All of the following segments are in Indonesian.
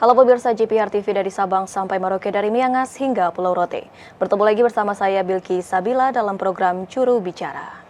Halo pemirsa JPR TV dari Sabang sampai Merauke, dari Miangas hingga Pulau Rote. Bertemu lagi bersama saya Bilki Sabila dalam program Curu Bicara.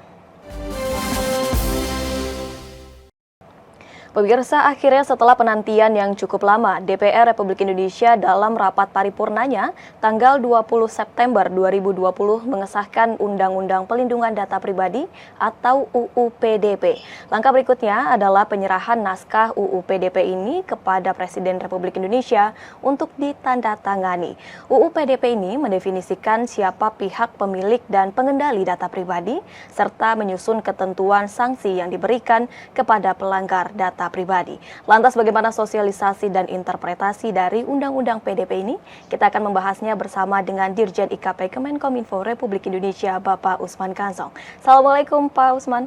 Pemirsa, akhirnya setelah penantian yang cukup lama, DPR Republik Indonesia dalam rapat paripurnanya tanggal 20 September 2020 mengesahkan Undang-Undang Pelindungan Data Pribadi atau UU PDP. Langkah berikutnya adalah penyerahan naskah UU PDP ini kepada Presiden Republik Indonesia untuk ditandatangani. UU PDP ini mendefinisikan siapa pihak pemilik dan pengendali data pribadi, serta menyusun ketentuan sanksi yang diberikan kepada pelanggar data pribadi. Lantas bagaimana sosialisasi dan interpretasi dari Undang-Undang PDP ini? Kita akan membahasnya bersama dengan Dirjen IKP Kemenkominfo Republik Indonesia, Bapak Usman Kansong. Assalamualaikum Pak Usman.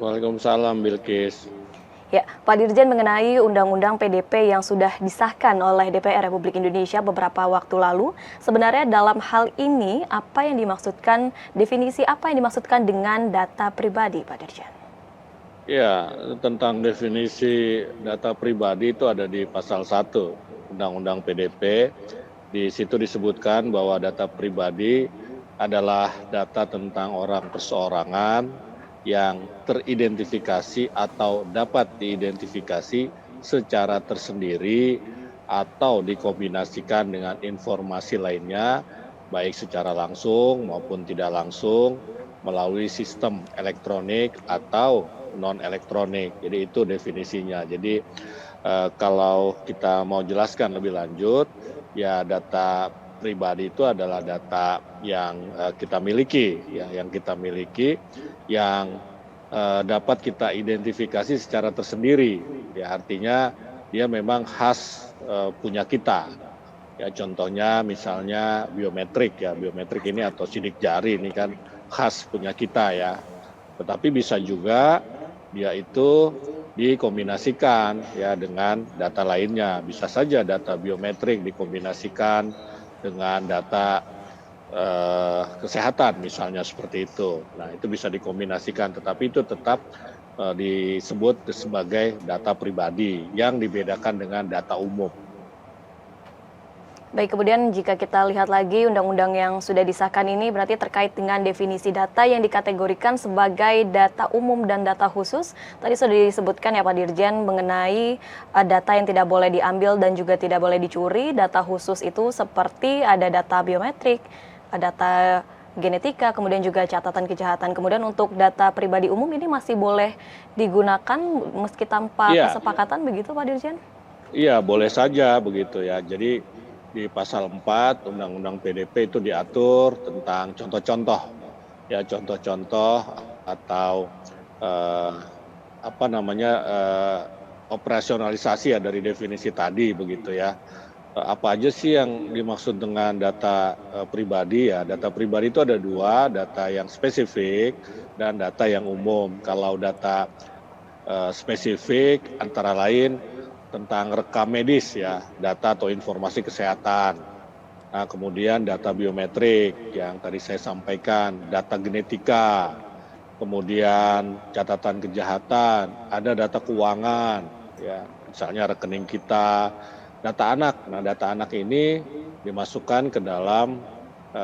Waalaikumsalam Bilkis. Ya, Pak Dirjen, mengenai Undang-Undang PDP yang sudah disahkan oleh DPR Republik Indonesia beberapa waktu lalu, sebenarnya dalam hal ini apa yang dimaksudkan, definisi apa yang dimaksudkan dengan data pribadi, Pak Dirjen? Ya, tentang definisi data pribadi itu ada di pasal 1 Undang-Undang PDP. Di situ disebutkan bahwa data pribadi adalah data tentang orang perseorangan yang teridentifikasi atau dapat diidentifikasi secara tersendiri atau dikombinasikan dengan informasi lainnya, baik secara langsung maupun tidak langsung, melalui sistem elektronik atau non-elektronik. Jadi itu definisinya. Jadi kalau kita mau jelaskan lebih lanjut, ya data pribadi itu adalah data yang kita miliki, ya, yang dapat kita identifikasi secara tersendiri. Ya, artinya dia memang khas punya kita. Ya, contohnya misalnya biometrik, ya, biometrik ini atau sidik jari ini kan khas punya kita, ya. Tetapi bisa juga dia itu dikombinasikan, ya, dengan data lainnya. Bisa saja data biometrik dikombinasikan dengan data kesehatan misalnya, seperti itu. Nah, itu bisa dikombinasikan, tetapi itu tetap disebut sebagai data pribadi yang dibedakan dengan data umum. Baik, kemudian jika kita lihat lagi undang-undang yang sudah disahkan ini berarti terkait dengan definisi data yang dikategorikan sebagai data umum dan data khusus. Tadi sudah disebutkan ya Pak Dirjen mengenai data yang tidak boleh diambil dan juga tidak boleh dicuri. Data khusus itu seperti ada data biometrik, data genetika, kemudian juga catatan kejahatan. Kemudian untuk data pribadi umum ini masih boleh digunakan meski tanpa kesepakatan, begitu Pak Dirjen? Iya, boleh saja begitu, ya. Jadi di pasal 4 Undang-Undang PDP itu diatur tentang contoh-contoh, ya, contoh-contoh atau operasionalisasi, ya, dari definisi tadi begitu, ya. Apa aja sih yang dimaksud dengan data pribadi, ya? Data pribadi itu ada dua, data yang spesifik dan data yang umum. Kalau data spesifik antara lain tentang rekam medis, ya, data atau informasi kesehatan. Nah, kemudian data biometrik yang tadi saya sampaikan, data genetika, kemudian catatan kejahatan, ada data keuangan, ya, misalnya rekening kita, data anak. Nah, data anak ini dimasukkan ke dalam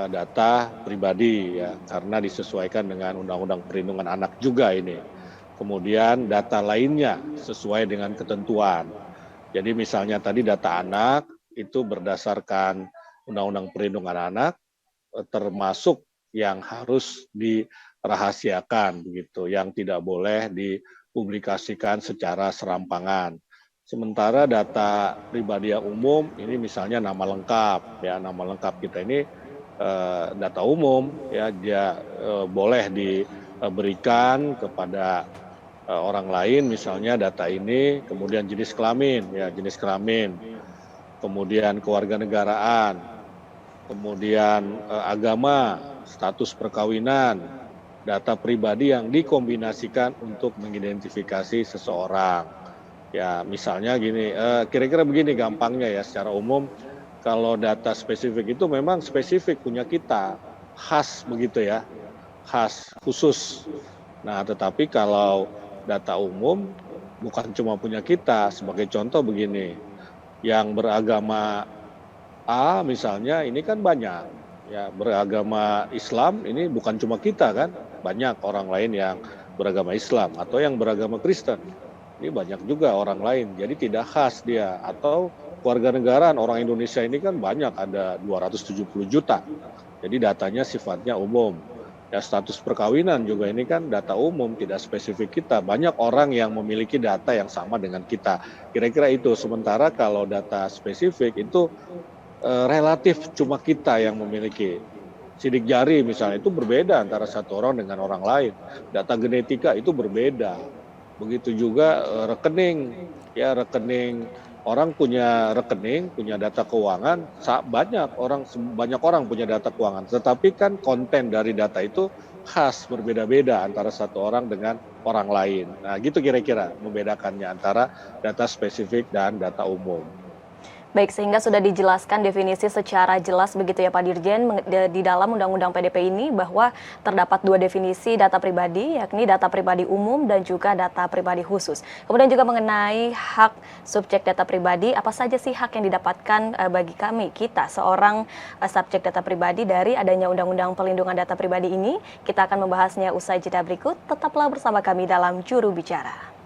data pribadi, ya, karena disesuaikan dengan Undang-Undang Perlindungan Anak juga ini. Kemudian data lainnya sesuai dengan ketentuan. Jadi misalnya tadi data anak itu berdasarkan Undang-Undang Perlindungan Anak, termasuk yang harus dirahasiakan begitu, yang tidak boleh dipublikasikan secara serampangan. Sementara data pribadi yang umum ini misalnya nama lengkap, ya, nama lengkap kita ini data umum, ya, dia boleh diberikan kepada orang lain, misalnya data ini, kemudian jenis kelamin, ya, jenis kelamin, kemudian kewarganegaraan, kemudian agama, status perkawinan, data pribadi yang dikombinasikan untuk mengidentifikasi seseorang. Ya, misalnya gini, kira-kira begini gampangnya, ya, secara umum, kalau data spesifik itu memang spesifik punya kita, khas begitu, ya, khas, khusus. Nah, tetapi kalau data umum bukan cuma punya kita. Sebagai contoh begini, yang beragama A misalnya ini kan banyak, ya beragama Islam ini bukan cuma kita kan, banyak orang lain yang beragama Islam atau yang beragama Kristen. Ini banyak juga orang lain, jadi tidak khas dia. Atau warga negaraan orang Indonesia ini kan banyak, ada 270 juta. Jadi datanya sifatnya umum. Ya status perkawinan juga ini kan data umum, tidak spesifik kita. Banyak orang yang memiliki data yang sama dengan kita. Kira-kira itu. Sementara kalau data spesifik itu relatif cuma kita yang memiliki. Sidik jari misalnya itu berbeda antara satu orang dengan orang lain. Data genetika itu berbeda. Begitu juga rekening, ya rekening orang punya rekening, punya data keuangan, banyak orang punya data keuangan. Tetapi kan konten dari data itu khas berbeda-beda antara satu orang dengan orang lain. Nah, gitu kira-kira membedakannya antara data spesifik dan data umum. Baik, sehingga sudah dijelaskan definisi secara jelas begitu ya Pak Dirjen di dalam Undang-Undang PDP ini bahwa terdapat dua definisi data pribadi, yakni data pribadi umum dan juga data pribadi khusus. Kemudian juga mengenai hak subjek data pribadi, apa saja sih hak yang didapatkan bagi kita seorang subjek data pribadi dari adanya Undang-Undang Perlindungan Data Pribadi ini? Kita akan membahasnya usai jeda berikut. Tetaplah bersama kami dalam Juru Bicara.